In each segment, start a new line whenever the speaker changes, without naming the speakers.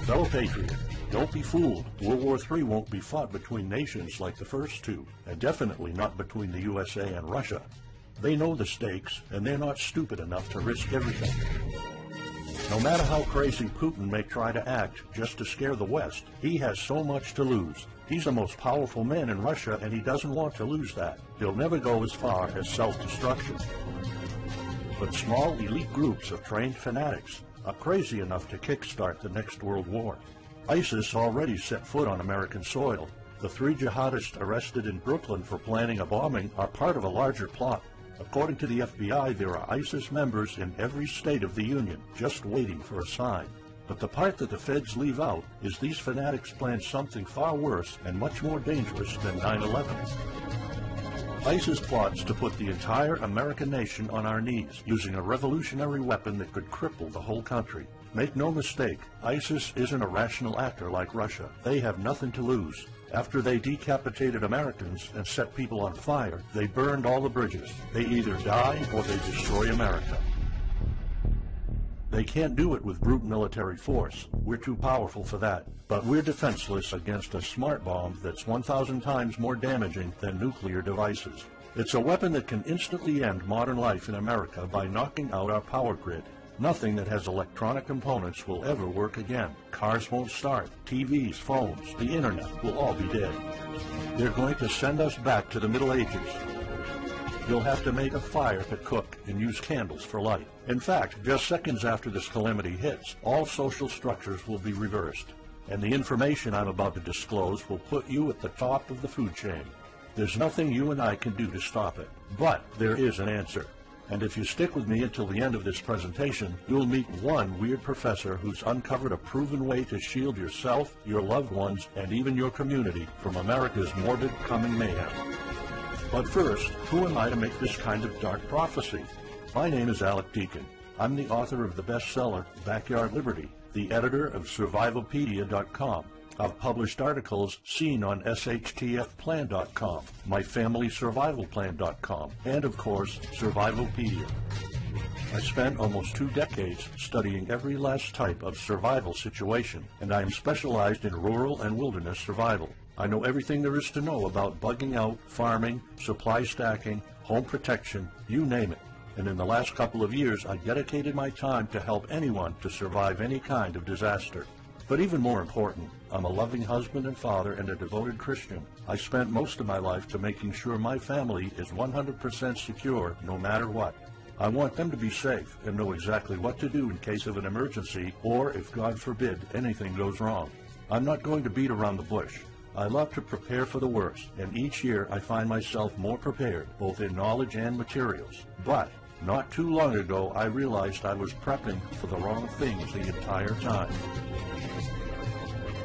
Fellow patriot, don't be fooled. World War III won't be fought between nations like the first two, and definitely not between the USA and Russia. They know the stakes, and they're not stupid enough to risk everything. No matter how crazy Putin may try to act just to scare the West, he has so much to lose. He's the most powerful man in Russia, and he doesn't want to lose that. He'll never go as far as self-destruction. But small elite groups of trained fanatics are crazy enough to kickstart the next world war. ISIS already set foot on American soil. The 3 jihadists arrested in Brooklyn for planning a bombing are part of a larger plot. According to the FBI, there are ISIS members in every state of the Union, just waiting for a sign. But the part that the feds leave out is these fanatics plan something far worse and much more dangerous than 9/11. ISIS plots to put the entire American nation on our knees, using a revolutionary weapon that could cripple the whole country. Make no mistake, ISIS isn't a rational actor like Russia. They have nothing to lose. After they decapitated Americans and set people on fire, they burned all the bridges. They either die or they destroy America. They can't do it with brute military force. We're too powerful for that. But we're defenseless against a smart bomb that's 1,000 times more damaging than nuclear devices. It's a weapon that can instantly end modern life in America by knocking out our power grid. Nothing that has electronic components will ever work again. Cars won't start. TVs, phones, the internet will all be dead. They're going to send us back to the Middle Ages. You'll have to make a fire to cook and use candles for light. In fact, just seconds after this calamity hits, all social structures will be reversed. And the information I'm about to disclose will put you at the top of the food chain. There's nothing you and I can do to stop it. But there is an answer. And if you stick with me until the end of this presentation, you'll meet one weird professor who's uncovered a proven way to shield yourself, your loved ones, and even your community from America's morbid coming mayhem. But first, who am I to make this kind of dark prophecy? My name is Alec Deacon. I'm the author of the bestseller, Backyard Liberty, the editor of Survivalpedia.com. I've published articles seen on SHTFplan.com, MyFamilySurvivalPlan.com, and of course, Survivalpedia. I spent almost 2 decades studying every last type of survival situation, and I am specialized in rural and wilderness survival. I know everything there is to know about bugging out, farming, supply stacking, home protection, you name it. And in the last couple of years, I dedicated my time to help anyone to survive any kind of disaster. But even more important, I'm a loving husband and father and a devoted Christian. I spent most of my life to making sure my family is 100% secure no matter what. I want them to be safe and know exactly what to do in case of an emergency or, if God forbid, anything goes wrong. I'm not going to beat around the bush. I love to prepare for the worst, and each year I find myself more prepared, both in knowledge and materials. But not too long ago, I realized I was prepping for the wrong things the entire time.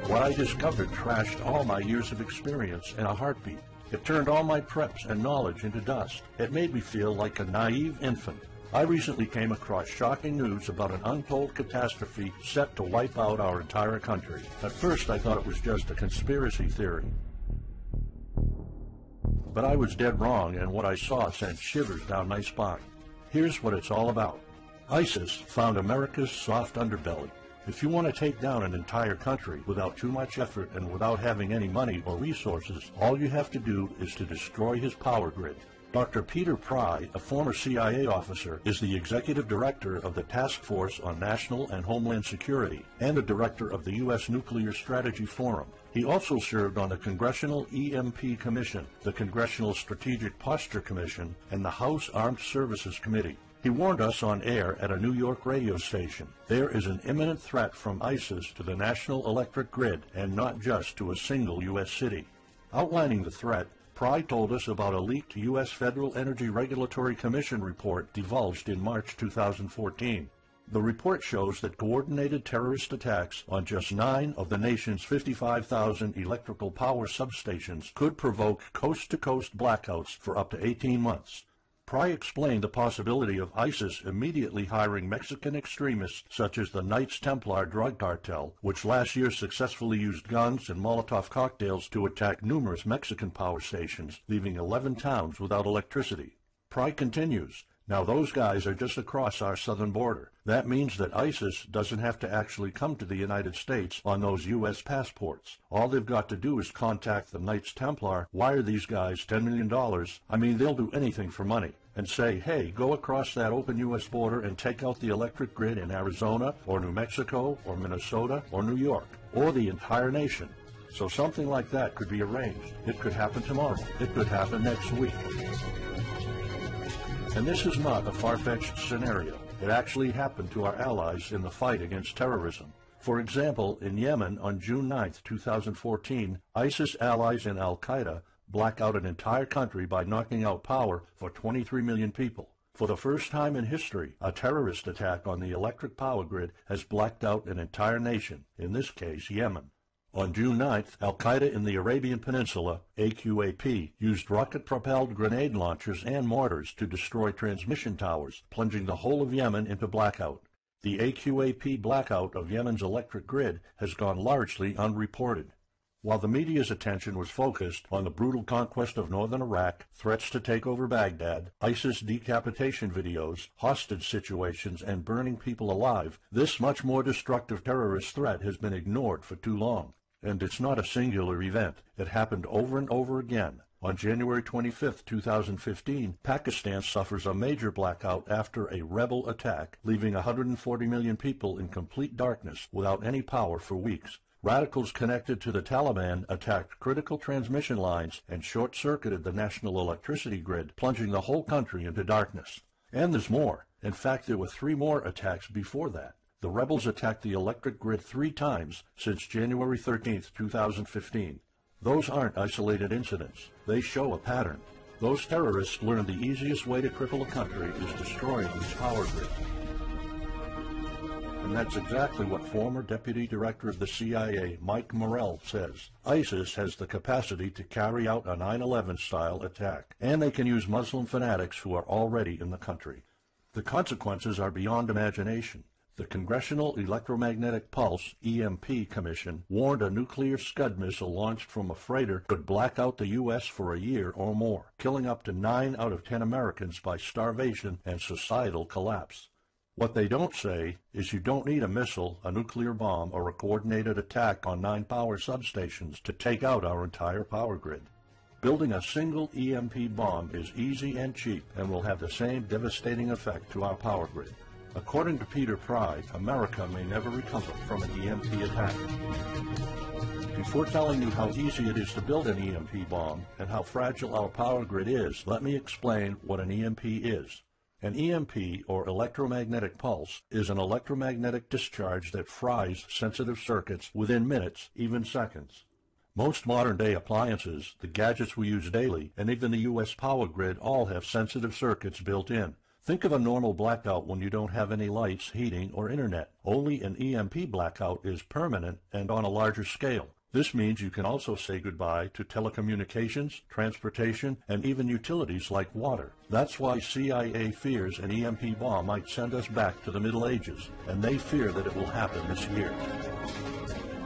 What I discovered trashed all my years of experience in a heartbeat. It turned all my preps and knowledge into dust. It made me feel like a naive infant. I recently came across shocking news about an untold catastrophe set to wipe out our entire country. At first, I thought it was just a conspiracy theory. But I was dead wrong, and what I saw sent shivers down my spine. Here's what it's all about. ISIS found America's soft underbelly. If you want to take down an entire country without too much effort and without having any money or resources, all you have to do is to destroy his power grid. Dr. Peter Pry, a former CIA officer, is the executive director of the Task Force on National and Homeland Security and the director of the U.S. Nuclear Strategy Forum. He also served on the Congressional EMP Commission, the Congressional Strategic Posture Commission, and the House Armed Services Committee. He warned us on air at a New York radio station. There is an imminent threat from ISIS to the national electric grid, and not just to a single U.S. city. Outlining the threat, Pry told us about a leaked U.S. Federal Energy Regulatory Commission report divulged in March 2014. The report shows that coordinated terrorist attacks on just 9 of the nation's 55,000 electrical power substations could provoke coast-to-coast blackouts for up to 18 months. Pry explained the possibility of ISIS immediately hiring Mexican extremists such as the Knights Templar drug cartel, which last year successfully used guns and Molotov cocktails to attack numerous Mexican power stations, leaving 11 towns without electricity. Pry continues, Now those guys are just across our southern border. That means that ISIS doesn't have to actually come to the United States on those U.S. passports. All they've got to do is contact the Knights Templar, wire these guys $10 million, I mean they'll do anything for money, and say, hey, go across that open U.S. border and take out the electric grid in Arizona or New Mexico or Minnesota or New York or the entire nation. So something like that could be arranged. It could happen tomorrow. It could happen next week. And this is not a far-fetched scenario. It actually happened to our allies in the fight against terrorism. For example, in Yemen on June 9, 2014, ISIS allies and al-Qaeda black out an entire country by knocking out power for 23 million people. For the first time in history, a terrorist attack on the electric power grid has blacked out an entire nation, in this case Yemen. On June 9th, al-Qaeda in the Arabian Peninsula, AQAP, used rocket-propelled grenade launchers and mortars to destroy transmission towers, plunging the whole of Yemen into blackout. The AQAP blackout of Yemen's electric grid has gone largely unreported. While the media's attention was focused on the brutal conquest of northern Iraq, threats to take over Baghdad, ISIS decapitation videos, hostage situations, and burning people alive, this much more destructive terrorist threat has been ignored for too long. And it's not a singular event. It happened over and over again. On January 25, 2015, Pakistan suffers a major blackout after a rebel attack, leaving 140 million people in complete darkness without any power for weeks. Radicals connected to the Taliban attacked critical transmission lines and short-circuited the national electricity grid, plunging the whole country into darkness. And there's more. In fact, there were 3 more attacks before that. The rebels attacked the electric grid 3 times since January 13, 2015. Those aren't isolated incidents. They show a pattern. Those terrorists learned the easiest way to cripple a country is destroying its power grid. And that's exactly what former Deputy Director of the CIA, Mike Morrell, says. ISIS has the capacity to carry out a 9/11-style attack, and they can use Muslim fanatics who are already in the country. The consequences are beyond imagination. The Congressional Electromagnetic Pulse, EMP, Commission warned a nuclear Scud missile launched from a freighter could black out the U.S. for a year or more, killing up to 9 out of 10 Americans by starvation and societal collapse. What they don't say is you don't need a missile, a nuclear bomb, or a coordinated attack on 9 power substations to take out our entire power grid. Building a single EMP bomb is easy and cheap and will have the same devastating effect to our power grid. According to Peter Pry, America may never recover from an EMP attack. Before telling you how easy it is to build an EMP bomb and how fragile our power grid is, let me explain what an EMP is. An EMP, or electromagnetic pulse, is an electromagnetic discharge that fries sensitive circuits within minutes, even seconds. Most modern-day appliances, the gadgets we use daily, and even the U.S. power grid all have sensitive circuits built in. Think of a normal blackout when you don't have any lights, heating, or internet. Only an EMP blackout is permanent and on a larger scale. This means you can also say goodbye to telecommunications, transportation, and even utilities like water. That's why CIA fears an EMP bomb might send us back to the Middle Ages, and they fear that it will happen this year.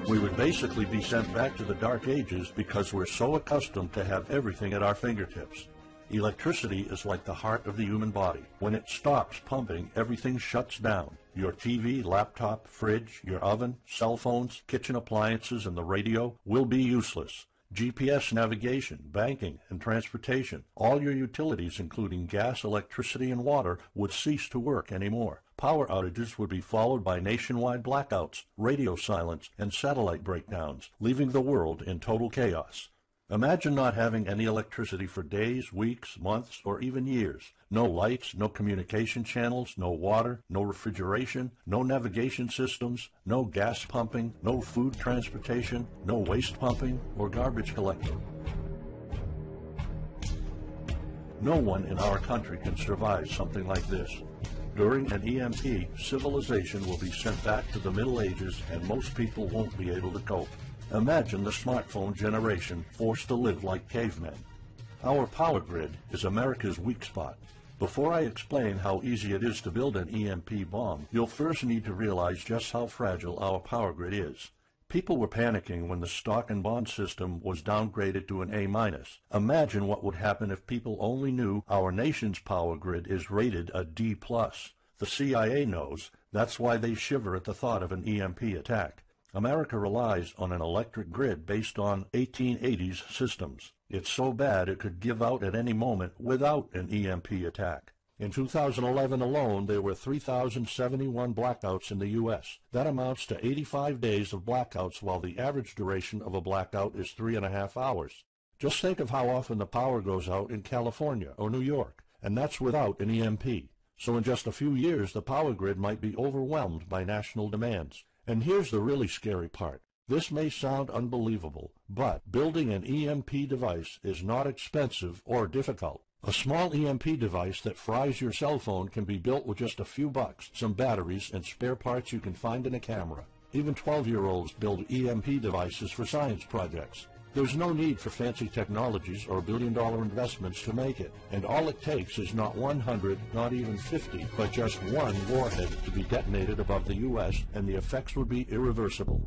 We would basically be sent back to the Dark Ages because we're so accustomed to have everything at our fingertips. Electricity is like the heart of the human body. When it stops pumping, everything shuts down. Your TV, laptop, fridge, your oven, cell phones, kitchen appliances, and the radio will be useless. GPS navigation, banking, and transportation, all your utilities, including gas, electricity, and water, would cease to work anymore. Power outages would be followed by nationwide blackouts, radio silence, and satellite breakdowns, leaving the world in total chaos. Imagine not having any electricity for days, weeks, months, or even years. No lights, no communication channels, no water, no refrigeration, no navigation systems, no gas pumping, no food transportation, no waste pumping, or garbage collecting. No one in our country can survive something like this. During an EMP, civilization will be sent back to the Middle Ages and most people won't be able to cope. Imagine the smartphone generation forced to live like cavemen. Our power grid is America's weak spot. Before I explain how easy it is to build an EMP bomb, you'll first need to realize just how fragile our power grid is. People were panicking when the stock and bond system was downgraded to an A-. Imagine what would happen if people only knew our nation's power grid is rated a D+. The CIA knows. That's why they shiver at the thought of an EMP attack. America relies on an electric grid based on 1880s systems. It's so bad it could give out at any moment without an EMP attack. In 2011 alone, there were 3,071 blackouts in the U.S. That amounts to 85 days of blackouts, while the average duration of a blackout is 3.5 hours. Just think of how often the power goes out in California or New York, and that's without an EMP. So in just a few years, the power grid might be overwhelmed by national demands. And here's the really scary part. This may sound unbelievable, but building an EMP device is not expensive or difficult. A small EMP device that fries your cell phone can be built with just a few bucks, some batteries, and spare parts you can find in a camera. Even 12-year-olds build EMP devices for science projects. There's no need for fancy technologies or billion-dollar investments to make it, and all it takes is not 100, not even 50, but just one warhead to be detonated above the U.S., and the effects would be irreversible.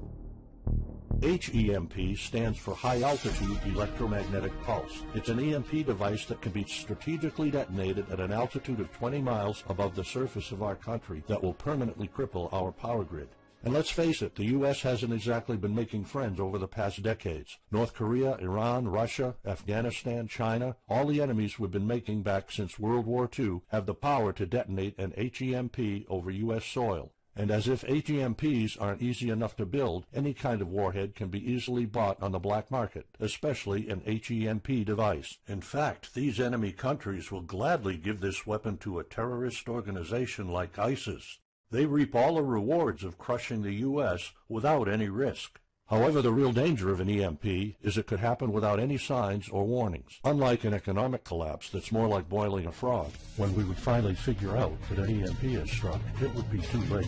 HEMP stands for High Altitude Electromagnetic Pulse. It's an EMP device that can be strategically detonated at an altitude of 20 miles above the surface of our country that will permanently cripple our power grid. And let's face it, the U.S. hasn't exactly been making friends over the past decades. North Korea, Iran, Russia, Afghanistan, China, all the enemies we've been making back since World War II have the power to detonate an HEMP over U.S. soil. And as if HEMPs aren't easy enough to build, any kind of warhead can be easily bought on the black market, especially an HEMP device. In fact, these enemy countries will gladly give this weapon to a terrorist organization like ISIS. They reap all the rewards of crushing the U.S. without any risk. However, the real danger of an EMP is it could happen without any signs or warnings. Unlike an economic collapse that's more like boiling a frog, when we would finally figure out that an EMP has struck, it would be too late.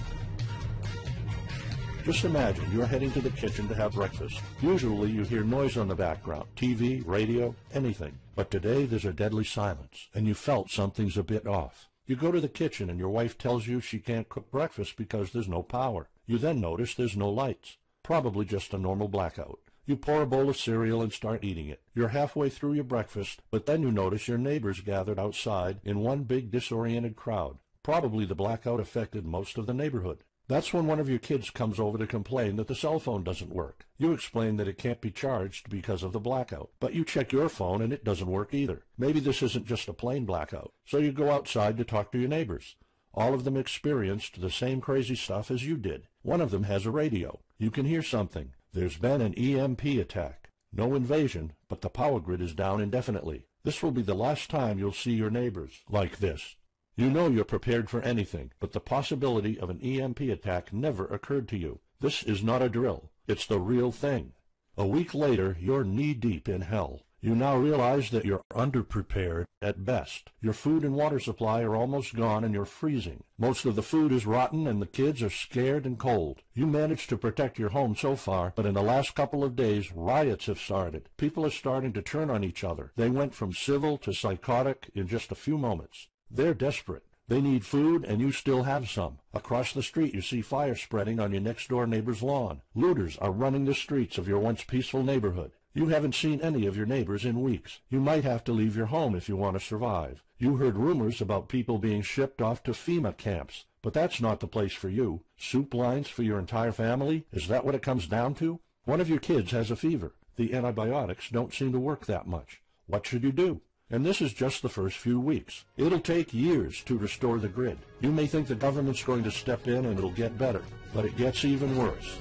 Just imagine you're heading to the kitchen to have breakfast. Usually you hear noise on the background, TV, radio, anything. But today there's a deadly silence, and you felt something's a bit off. You go to the kitchen and your wife tells you she can't cook breakfast because there's no power. You then notice there's no lights. Probably just a normal blackout. You pour a bowl of cereal and start eating it. You're halfway through your breakfast, but then you notice your neighbors gathered outside in one big disoriented crowd. Probably the blackout affected most of the neighborhood. That's when one of your kids comes over to complain that the cell phone doesn't work. You explain that it can't be charged because of the blackout, but you check your phone and it doesn't work either. Maybe this isn't just a plain blackout, so you go outside to talk to your neighbors. All of them experienced the same crazy stuff as you did. One of them has a radio. You can hear something. There's been an EMP attack. No invasion, but the power grid is down indefinitely. This will be the last time you'll see your neighbors like this. You know you're prepared for anything, but the possibility of an EMP attack never occurred to you. This is not a drill. It's the real thing. A week later, you're knee-deep in hell. You now realize that you're underprepared at best. Your food and water supply are almost gone and you're freezing. Most of the food is rotten and the kids are scared and cold. You managed to protect your home so far, but in the last couple of days, riots have started. People are starting to turn on each other. They went from civil to psychotic in just a few moments. They're desperate. They need food, and you still have some. Across the street, you see fire spreading on your next-door neighbor's lawn. Looters are running the streets of your once peaceful neighborhood. You haven't seen any of your neighbors in weeks. You might have to leave your home if you want to survive. You heard rumors about people being shipped off to FEMA camps, but that's not the place for you. Soup lines for your entire family? Is that what it comes down to? One of your kids has a fever. The antibiotics don't seem to work that much. What should you do? And this is just the first few weeks. It'll take years to restore the grid. You may think the government's going to step in and it'll get better, but it gets even worse.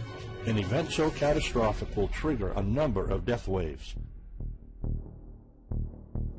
An event so catastrophic will trigger a number of death waves.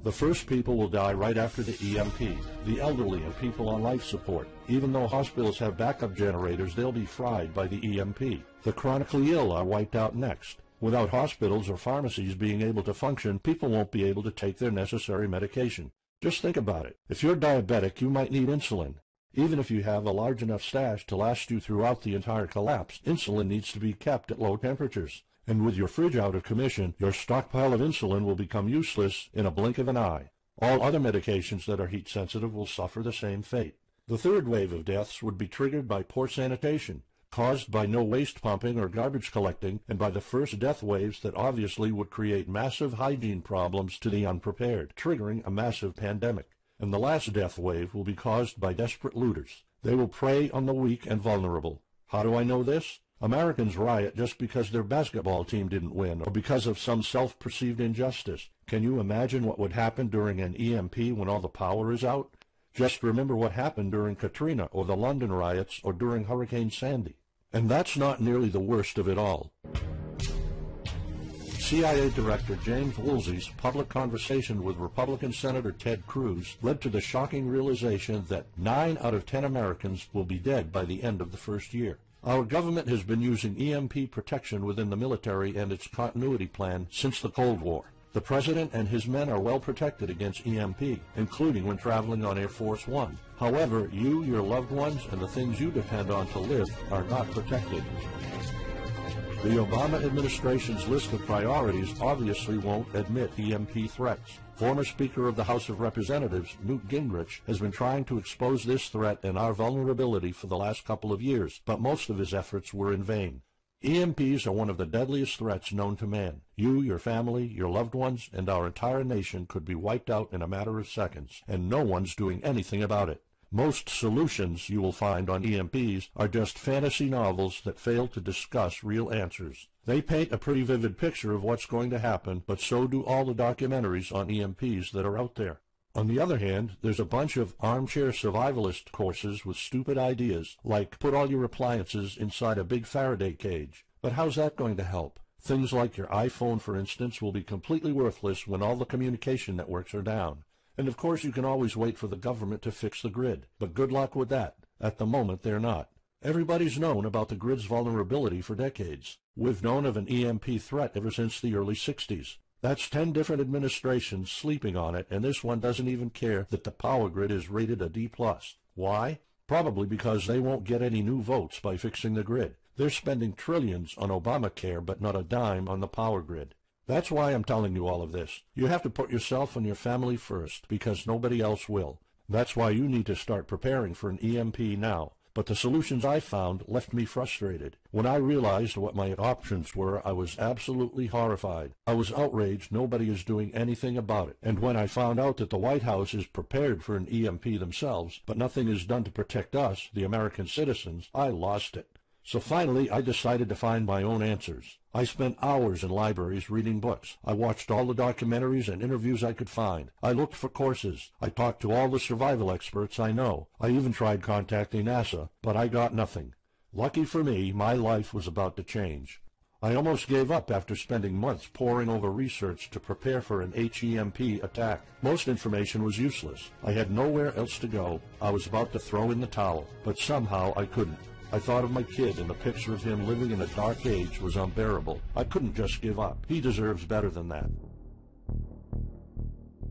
The first people will die right after the EMP, the elderly and people on life support. Even though hospitals have backup generators, they'll be fried by the EMP. The chronically ill are wiped out next. Without hospitals or pharmacies being able to function, people won't be able to take their necessary medication. Just think about it. If you're diabetic, you might need insulin. Even if you have a large enough stash to last you throughout the entire collapse, insulin needs to be kept at low temperatures. And with your fridge out of commission, your stockpile of insulin will become useless in a blink of an eye. All other medications that are heat sensitive will suffer the same fate. The third wave of deaths would be triggered by poor sanitation. caused by no waste pumping or garbage collecting, and by the first death waves that obviously would create massive hygiene problems to the unprepared, triggering a massive pandemic. And the last death wave will be caused by desperate looters. They will prey on the weak and vulnerable. How do I know this? Americans riot just because their basketball team didn't win, or because of some self-perceived injustice. Can you imagine what would happen during an EMP when all the power is out? Just remember what happened during Katrina, or the London riots, or during Hurricane Sandy. And that's not nearly the worst of it all. CIA Director James Woolsey's public conversation with Republican Senator Ted Cruz led to the shocking realization that 9 out of 10 Americans will be dead by the end of the first year. Our government has been using EMP protection within the military and its continuity plan since the Cold War. The President and his men are well protected against EMP, including when traveling on Air Force One. However, you, your loved ones, and the things you depend on to live are not protected. The Obama administration's list of priorities obviously won't admit EMP threats. Former Speaker of the House of Representatives, Newt Gingrich, has been trying to expose this threat and our vulnerability for the last couple of years, but most of his efforts were in vain. EMPs are one of the deadliest threats known to man. You, your family, your loved ones, and our entire nation could be wiped out in a matter of seconds, and no one's doing anything about it. Most solutions you will find on EMPs are just fantasy novels that fail to discuss real answers. They paint a pretty vivid picture of what's going to happen, but so do all the documentaries on EMPs that are out there. On the other hand, there's a bunch of armchair survivalist courses with stupid ideas, like put all your appliances inside a big Faraday cage. But how's that going to help? Things like your iPhone, for instance, will be completely worthless when all the communication networks are down. And of course you can always wait for the government to fix the grid, but good luck with that. At the moment they're not. Everybody's known about the grid's vulnerability for decades. We've known of an EMP threat ever since the early 60s. That's 10 different administrations sleeping on it, and this one doesn't even care that the power grid is rated a D+. Why? Probably because they won't get any new votes by fixing the grid. They're spending trillions on Obamacare, but not a dime on the power grid. That's why I'm telling you all of this. You have to put yourself and your family first, because nobody else will. That's why you need to start preparing for an EMP now. But the solutions I found left me frustrated. When I realized what my options were, I was absolutely horrified. I was outraged nobody is doing anything about it. And when I found out that the White House is prepared for an EMP themselves, but nothing is done to protect us, the American citizens, I lost it. So finally, I decided to find my own answers. I spent hours in libraries reading books. I watched all the documentaries and interviews I could find. I looked for courses. I talked to all the survival experts I know. I even tried contacting NASA, but I got nothing. Lucky for me, my life was about to change. I almost gave up after spending months poring over research to prepare for an HEMP attack. Most information was useless. I had nowhere else to go. I was about to throw in the towel, but somehow I couldn't. I thought of my kid, and the picture of him living in a dark age was unbearable. I couldn't just give up. He deserves better than that.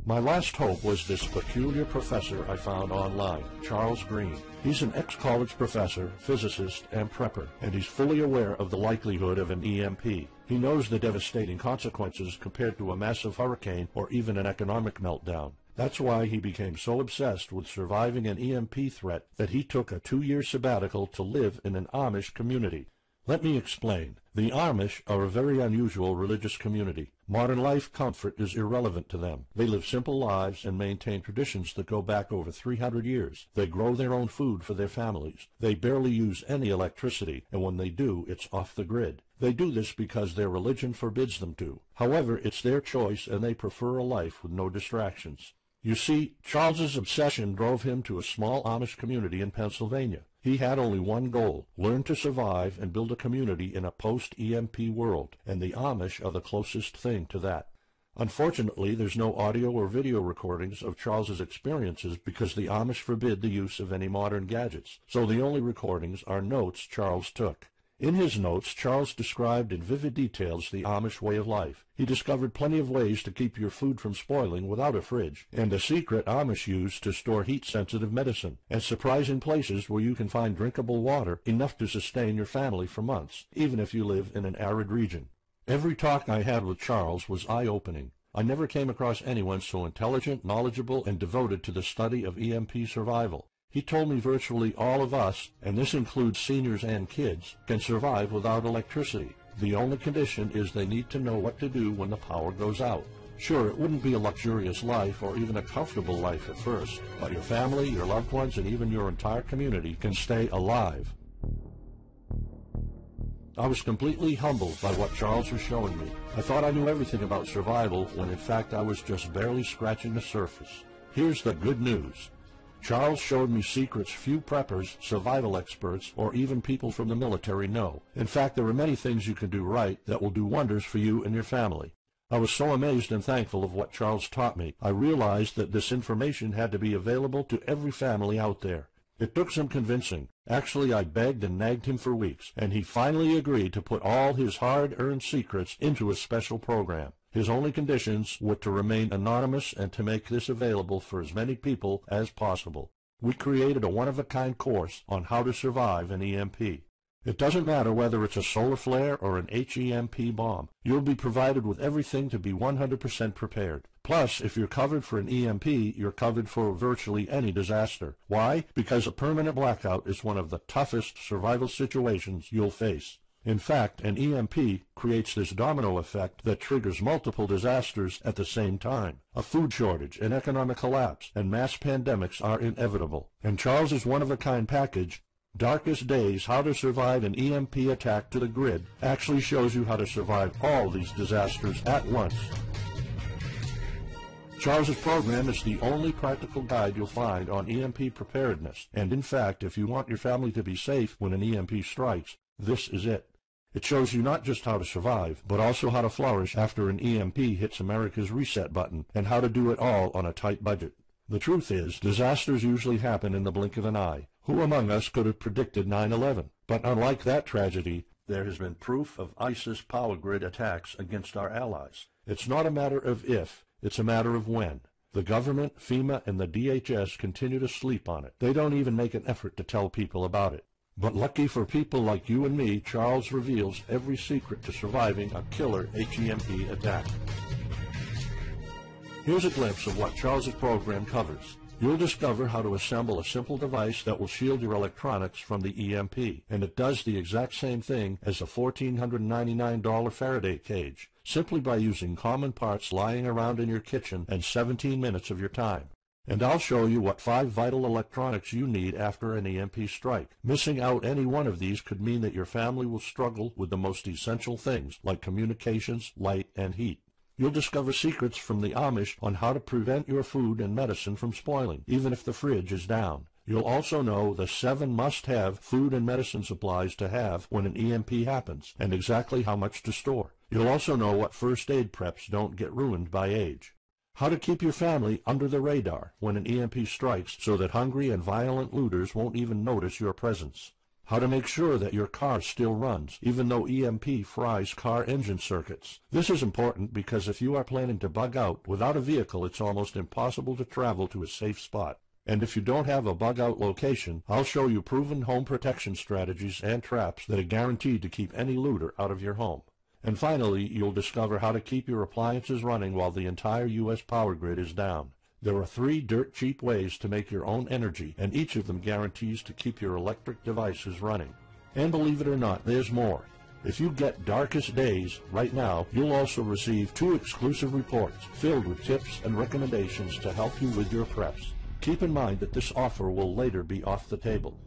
My last hope was this peculiar professor I found online, Charles Green. He's an ex-college professor, physicist, and prepper, and he's fully aware of the likelihood of an EMP. He knows the devastating consequences compared to a massive hurricane or even an economic meltdown. That's why he became so obsessed with surviving an EMP threat that he took a 2-year sabbatical to live in an Amish community. Let me explain. The Amish are a very unusual religious community. Modern life comfort is irrelevant to them. They live simple lives and maintain traditions that go back over 300 years. They grow their own food for their families. They barely use any electricity, and when they do, it's off the grid. They do this because their religion forbids them to. However, it's their choice, and they prefer a life with no distractions. You see, Charles's obsession drove him to a small Amish community in Pennsylvania. He had only one goal: learn to survive and build a community in a post-EMP world, and the Amish are the closest thing to that. Unfortunately, there's no audio or video recordings of Charles's experiences because the Amish forbid the use of any modern gadgets, so the only recordings are notes Charles took. In his notes, Charles described in vivid details the Amish way of life. He discovered plenty of ways to keep your food from spoiling without a fridge, and a secret Amish use to store heat-sensitive medicine, and surprising places where you can find drinkable water enough to sustain your family for months, even if you live in an arid region. Every talk I had with Charles was eye-opening. I never came across anyone so intelligent, knowledgeable, and devoted to the study of EMP survival. He told me virtually all of us, and this includes seniors and kids, can survive without electricity. The only condition is they need to know what to do when the power goes out. Sure, it wouldn't be a luxurious life or even a comfortable life at first, but your family, your loved ones, and even your entire community can stay alive. I was completely humbled by what Charles was showing me. I thought I knew everything about survival when in fact I was just barely scratching the surface. Here's the good news. Charles showed me secrets few preppers, survival experts, or even people from the military know. In fact, there are many things you can do right that will do wonders for you and your family. I was so amazed and thankful of what Charles taught me. I realized that this information had to be available to every family out there. It took some convincing. Actually, I begged and nagged him for weeks, and he finally agreed to put all his hard-earned secrets into a special program. His only conditions were to remain anonymous and to make this available for as many people as possible. We created a one-of-a-kind course on how to survive an EMP. It doesn't matter whether it's a solar flare or an HEMP bomb. You'll be provided with everything to be 100% prepared. Plus, if you're covered for an EMP, you're covered for virtually any disaster. Why? Because a permanent blackout is one of the toughest survival situations you'll face. In fact, an EMP creates this domino effect that triggers multiple disasters at the same time. A food shortage, an economic collapse, and mass pandemics are inevitable. And Charles's one-of-a-kind package, Darkest Days, How to Survive an EMP Attack to the Grid, actually shows you how to survive all these disasters at once. Charles's program is the only practical guide you'll find on EMP preparedness, and in fact, if you want your family to be safe when an EMP strikes, this is it. It shows you not just how to survive, but also how to flourish after an EMP hits America's reset button, and how to do it all on a tight budget. The truth is, disasters usually happen in the blink of an eye. Who among us could have predicted 9/11? But unlike that tragedy, there has been proof of ISIS power grid attacks against our allies. It's not a matter of if, it's a matter of when. The government, FEMA, and the DHS continue to sleep on it. They don't even make an effort to tell people about it. But lucky for people like you and me, Charles reveals every secret to surviving a killer HEMP attack. Here's a glimpse of what Charles's program covers. You'll discover how to assemble a simple device that will shield your electronics from the EMP, and it does the exact same thing as a $1,499 Faraday cage, simply by using common parts lying around in your kitchen and 17 minutes of your time. And I'll show you what 5 vital electronics you need after an EMP strike. Missing out any one of these could mean that your family will struggle with the most essential things like communications, light, and heat. You'll discover secrets from the Amish on how to prevent your food and medicine from spoiling, even if the fridge is down. You'll also know the 7 must-have food and medicine supplies to have when an EMP happens, and exactly how much to store. You'll also know what first aid preps don't get ruined by age. How to keep your family under the radar when an EMP strikes so that hungry and violent looters won't even notice your presence. How to make sure that your car still runs, even though EMP fries car engine circuits. This is important because if you are planning to bug out, without a vehicle it's almost impossible to travel to a safe spot. And if you don't have a bug-out location, I'll show you proven home protection strategies and traps that are guaranteed to keep any looter out of your home. And finally, you'll discover how to keep your appliances running while the entire U.S. power grid is down. There are 3 dirt-cheap ways to make your own energy, and each of them guarantees to keep your electric devices running. And believe it or not, there's more. If you get Darkest Days right now, you'll also receive 2 exclusive reports filled with tips and recommendations to help you with your preps. Keep in mind that this offer will later be off the table.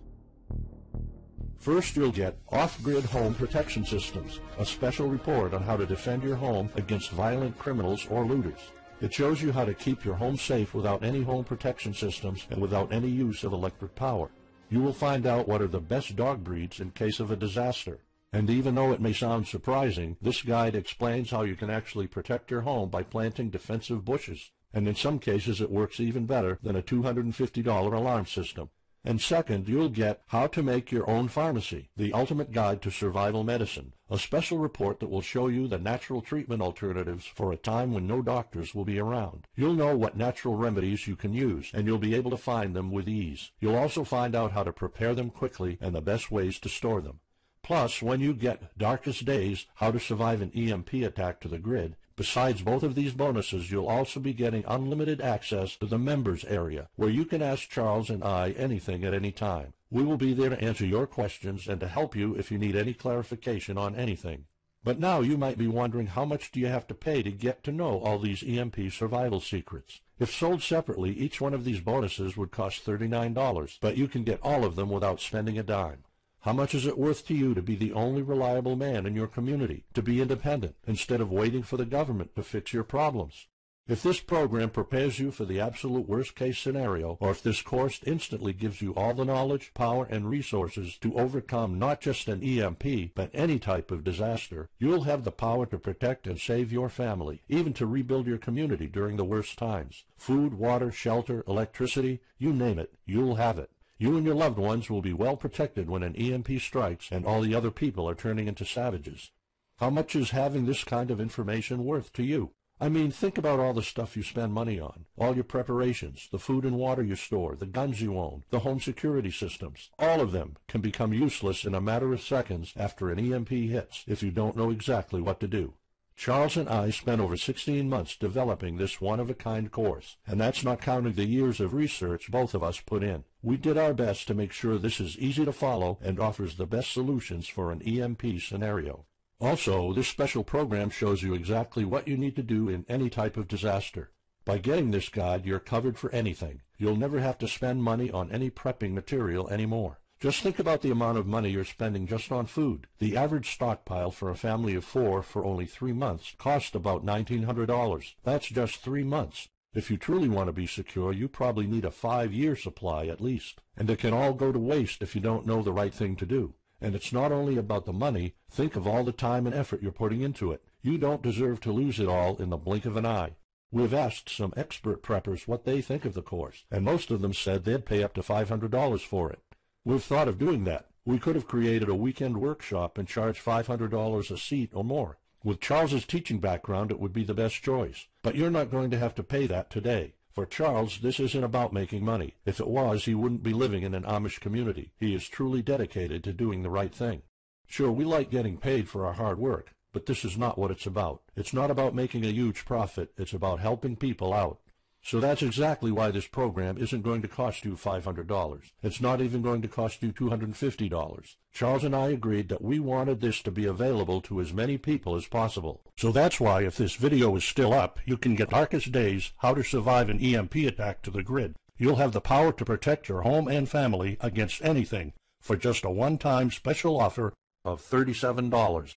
First, you'll get Off-Grid Home Protection Systems, a special report on how to defend your home against violent criminals or looters. It shows you how to keep your home safe without any home protection systems and without any use of electric power. You will find out what are the best dog breeds in case of a disaster. And even though it may sound surprising, this guide explains how you can actually protect your home by planting defensive bushes. And in some cases it works even better than a $250 alarm system. And second, you'll get How to Make Your Own Pharmacy, the ultimate guide to survival medicine, a special report that will show you the natural treatment alternatives for a time when no doctors will be around. You'll know what natural remedies you can use, and you'll be able to find them with ease. You'll also find out how to prepare them quickly and the best ways to store them. Plus, when you get Darkest Days, How to Survive an EMP Attack to the Grid, Besides both of these bonuses, you'll also be getting unlimited access to the members area, where you can ask Charles and I anything at any time. We will be there to answer your questions and to help you if you need any clarification on anything. But now you might be wondering, how much do you have to pay to get to know all these EMP survival secrets? If sold separately, each one of these bonuses would cost $39, but you can get all of them without spending a dime. How much is it worth to you to be the only reliable man in your community, to be independent, instead of waiting for the government to fix your problems? If this program prepares you for the absolute worst-case scenario, or if this course instantly gives you all the knowledge, power, and resources to overcome not just an EMP, but any type of disaster, you'll have the power to protect and save your family, even to rebuild your community during the worst times. Food, water, shelter, electricity, you name it, you'll have it. You and your loved ones will be well protected when an EMP strikes and all the other people are turning into savages. How much is having this kind of information worth to you? I mean, think about all the stuff you spend money on, all your preparations, the food and water you store, the guns you own, the home security systems. All of them can become useless in a matter of seconds after an EMP hits if you don't know exactly what to do. Charles and I spent over 16 months developing this one-of-a-kind course, and that's not counting the years of research both of us put in. We did our best to make sure this is easy to follow and offers the best solutions for an EMP scenario. Also, this special program shows you exactly what you need to do in any type of disaster. By getting this guide, you're covered for anything. You'll never have to spend money on any prepping material anymore. Just think about the amount of money you're spending just on food. The average stockpile for a family of 4 for only 3 months costs about $1,900. That's just 3 months. If you truly want to be secure, you probably need a 5-year supply at least. And it can all go to waste if you don't know the right thing to do. And it's not only about the money. Think of all the time and effort you're putting into it. You don't deserve to lose it all in the blink of an eye. We've asked some expert preppers what they think of the course, and most of them said they'd pay up to $500 for it. We've thought of doing that. We could have created a weekend workshop and charged $500 a seat or more. With Charles's teaching background, it would be the best choice. But you're not going to have to pay that today. For Charles, this isn't about making money. If it was, he wouldn't be living in an Amish community. He is truly dedicated to doing the right thing. Sure, we like getting paid for our hard work, but this is not what it's about. It's not about making a huge profit. It's about helping people out. So that's exactly why this program isn't going to cost you $500. It's not even going to cost you $250. Charles and I agreed that we wanted this to be available to as many people as possible. So that's why, if this video is still up, you can get Darkest Days, How to Survive an EMP Attack to the grid. You'll have the power to protect your home and family against anything for just a one-time special offer of $37.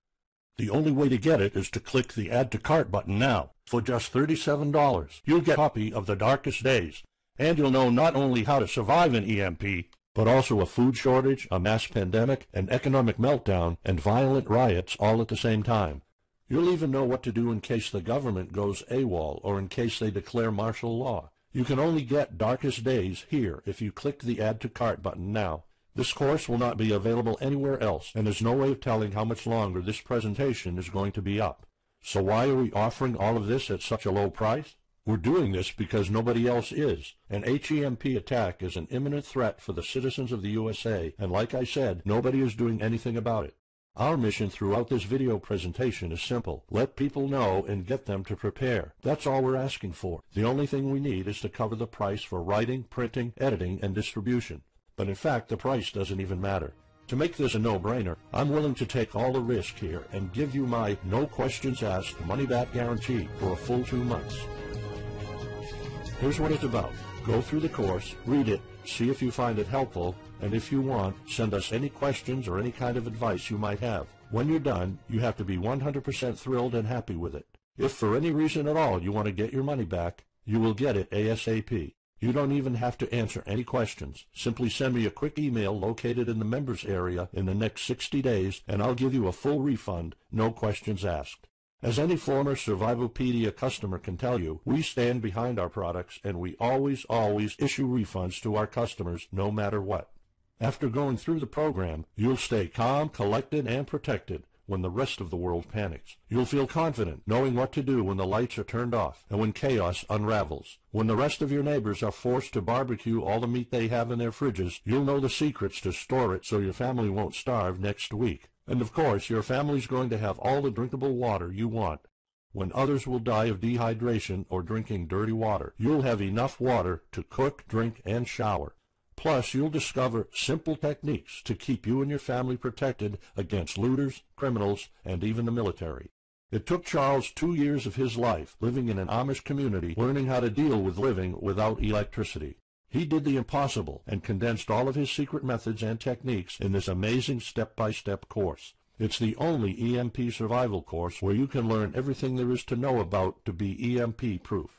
The only way to get it is to click the Add to Cart button now. For just $37, you'll get a copy of The Darkest Days, and you'll know not only how to survive an EMP, but also a food shortage, a mass pandemic, an economic meltdown, and violent riots all at the same time. You'll even know what to do in case the government goes AWOL or in case they declare martial law. You can only get Darkest Days here if you click the Add to Cart button now. This course will not be available anywhere else, and there's no way of telling how much longer this presentation is going to be up. So why are we offering all of this at such a low price? We're doing this because nobody else is. An HEMP attack is an imminent threat for the citizens of the USA, and like I said, nobody is doing anything about it. Our mission throughout this video presentation is simple. Let people know and get them to prepare. That's all we're asking for. The only thing we need is to cover the price for writing, printing, editing, and distribution. But in fact, the price doesn't even matter. To make this a no-brainer, I'm willing to take all the risk here and give you my no questions asked money-back guarantee for a full 2 months. Here's what it's about. Go through the course, read it, see if you find it helpful, and if you want, send us any questions or any kind of advice you might have. When you're done, you have to be 100% thrilled and happy with it. If for any reason at all you want to get your money back, you will get it ASAP. You don't even have to answer any questions. Simply send me a quick email located in the members area in the next 60 days, and I'll give you a full refund, no questions asked. As any former Survivalpedia customer can tell you, we stand behind our products, and we always issue refunds to our customers no matter what. After going through the program, you'll stay calm, collected, and protected when the rest of the world panics. You'll feel confident knowing what to do when the lights are turned off and when chaos unravels. When the rest of your neighbors are forced to barbecue all the meat they have in their fridges, you'll know the secrets to store it so your family won't starve next week. And of course, your family's going to have all the drinkable water you want. When others will die of dehydration or drinking dirty water, you'll have enough water to cook, drink, and shower. Plus, you'll discover simple techniques to keep you and your family protected against looters, criminals, and even the military. It took Charles 2 years of his life living in an Amish community learning how to deal with living without electricity. He did the impossible and condensed all of his secret methods and techniques in this amazing step-by-step course. It's the only EMP survival course where you can learn everything there is to know about to be EMP-proof.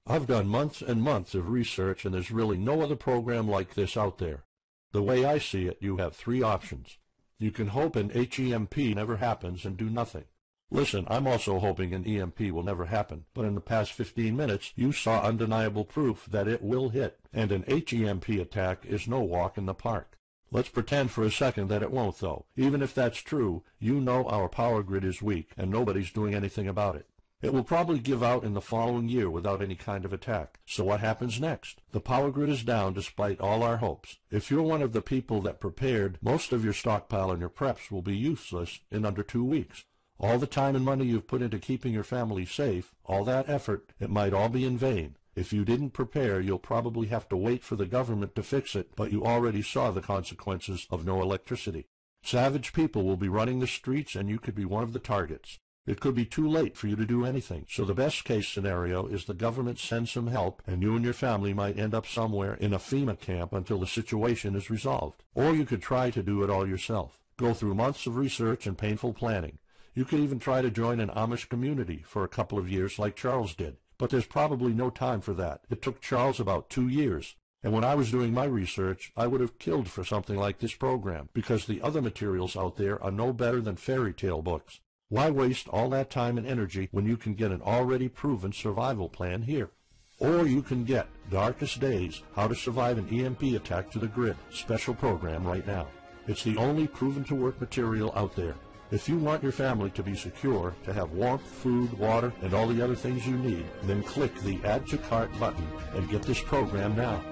I've done months and months of research, and there's really no other program like this out there. The way I see it, you have 3 options. You can hope an HEMP never happens and do nothing. Listen, I'm also hoping an EMP will never happen, but in the past 15 minutes, you saw undeniable proof that it will hit, and an HEMP attack is no walk in the park. Let's pretend for a second that it won't, though. Even if that's true, you know our power grid is weak, and nobody's doing anything about it. It will probably give out in the following year without any kind of attack. So what happens next? The power grid is down despite all our hopes. If you're one of the people that prepared, most of your stockpile and your preps will be useless in under 2 weeks. All the time and money you've put into keeping your family safe, all that effort, it might all be in vain. If you didn't prepare, you'll probably have to wait for the government to fix it, but you already saw the consequences of no electricity. Savage people will be running the streets, and you could be one of the targets. It could be too late for you to do anything, so the best case scenario is the government sends some help, and you and your family might end up somewhere in a FEMA camp until the situation is resolved. Or you could try to do it all yourself. Go through months of research and painful planning. You could even try to join an Amish community for a couple of years like Charles did. But there's probably no time for that. It took Charles about 2 years. And when I was doing my research, I would have killed for something like this program, because the other materials out there are no better than fairy tale books. Why waste all that time and energy when you can get an already proven survival plan here? Or you can get Darkest Days, How to Survive an EMP Attack to the Grid special program right now. It's the only proven-to-work material out there. If you want your family to be secure, to have warmth, food, water, and all the other things you need, then click the Add to Cart button and get this program now.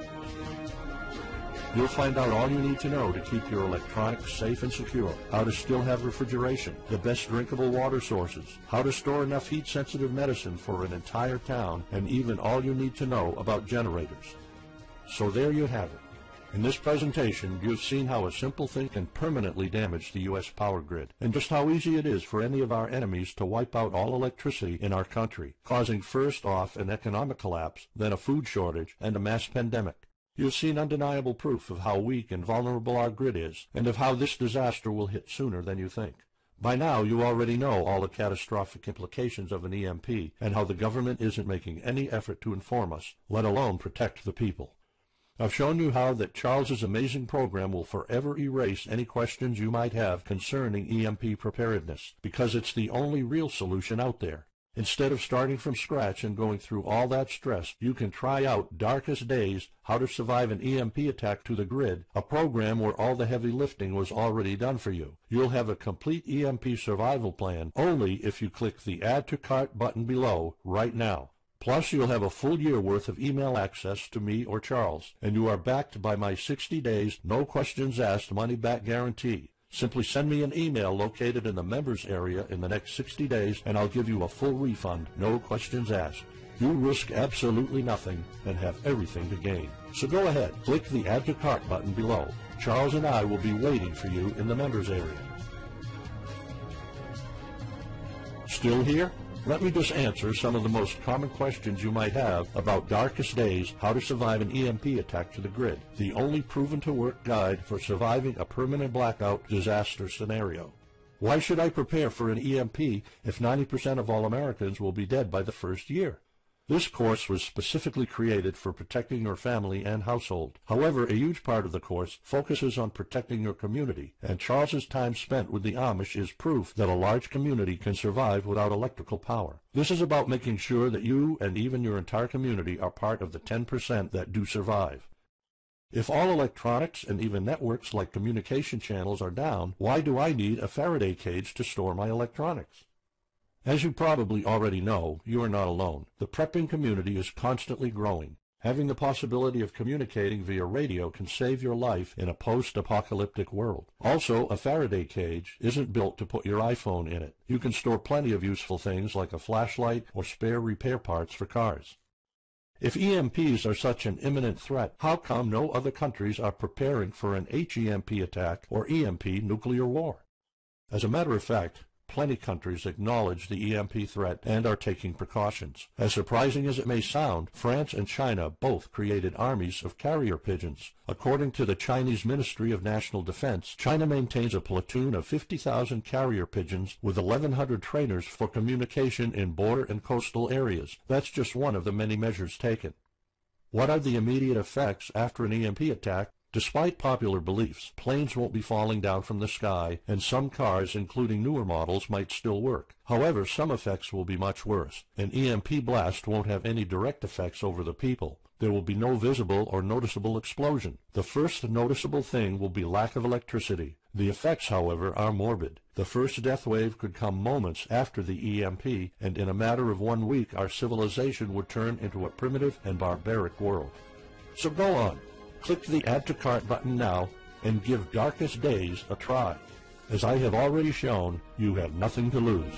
You'll find out all you need to know to keep your electronics safe and secure, how to still have refrigeration, the best drinkable water sources, how to store enough heat-sensitive medicine for an entire town, and even all you need to know about generators. So there you have it. In this presentation, you've seen how a simple thing can permanently damage the U.S. power grid, and just how easy it is for any of our enemies to wipe out all electricity in our country, causing first off an economic collapse, then a food shortage, and a mass pandemic. You've seen undeniable proof of how weak and vulnerable our grid is, and of how this disaster will hit sooner than you think. By now, you already know all the catastrophic implications of an EMP, and how the government isn't making any effort to inform us, let alone protect the people. I've shown you how that Charles's amazing program will forever erase any questions you might have concerning EMP preparedness, because it's the only real solution out there. Instead of starting from scratch and going through all that stress, you can try out Darkest Days, How to Survive an EMP Attack to the Grid, a program where all the heavy lifting was already done for you. You'll have a complete EMP survival plan only if you click the Add to Cart button below right now. Plus, you'll have a full year worth of email access to me or Charles, and you are backed by my 60 days, no questions asked money-back guarantee. Simply send me an email located in the members area in the next 60 days, and I'll give you a full refund, no questions asked. You risk absolutely nothing and have everything to gain. So go ahead, click the Add to Cart button below. Charles and I will be waiting for you in the members area. Still here? Let me just answer some of the most common questions you might have about Darkest Days, How to Survive an EMP Attack to the Grid, the only proven-to-work guide for surviving a permanent blackout disaster scenario. Why should I prepare for an EMP if 90% of all Americans will be dead by the first year? This course was specifically created for protecting your family and household. However, a huge part of the course focuses on protecting your community, and Charles's time spent with the Amish is proof that a large community can survive without electrical power. This is about making sure that you and even your entire community are part of the 10% that do survive. If all electronics and even networks like communication channels are down, why do I need a Faraday cage to store my electronics? As you probably already know, you are not alone. The prepping community is constantly growing. Having the possibility of communicating via radio can save your life in a post-apocalyptic world. Also, a Faraday cage isn't built to put your iPhone in it. You can store plenty of useful things like a flashlight or spare repair parts for cars. If EMPs are such an imminent threat, how come no other countries are preparing for an HEMP attack or EMP nuclear war? As a matter of fact, plenty countries acknowledge the EMP threat and are taking precautions. As surprising as it may sound, France and China both created armies of carrier pigeons. According to the Chinese Ministry of National Defense, China maintains a platoon of 50,000 carrier pigeons with 1,100 trainers for communication in border and coastal areas. That's just one of the many measures taken. What are the immediate effects after an EMP attack? Despite popular beliefs, planes won't be falling down from the sky, and some cars, including newer models, might still work. However, some effects will be much worse. An EMP blast won't have any direct effects over the people. There will be no visible or noticeable explosion. The first noticeable thing will be lack of electricity. The effects, however, are morbid. The first death wave could come moments after the EMP, and in a matter of 1 week, our civilization would turn into a primitive and barbaric world. So go on. Click the Add to Cart button now and give Darkest Days a try. As I have already shown, you have nothing to lose.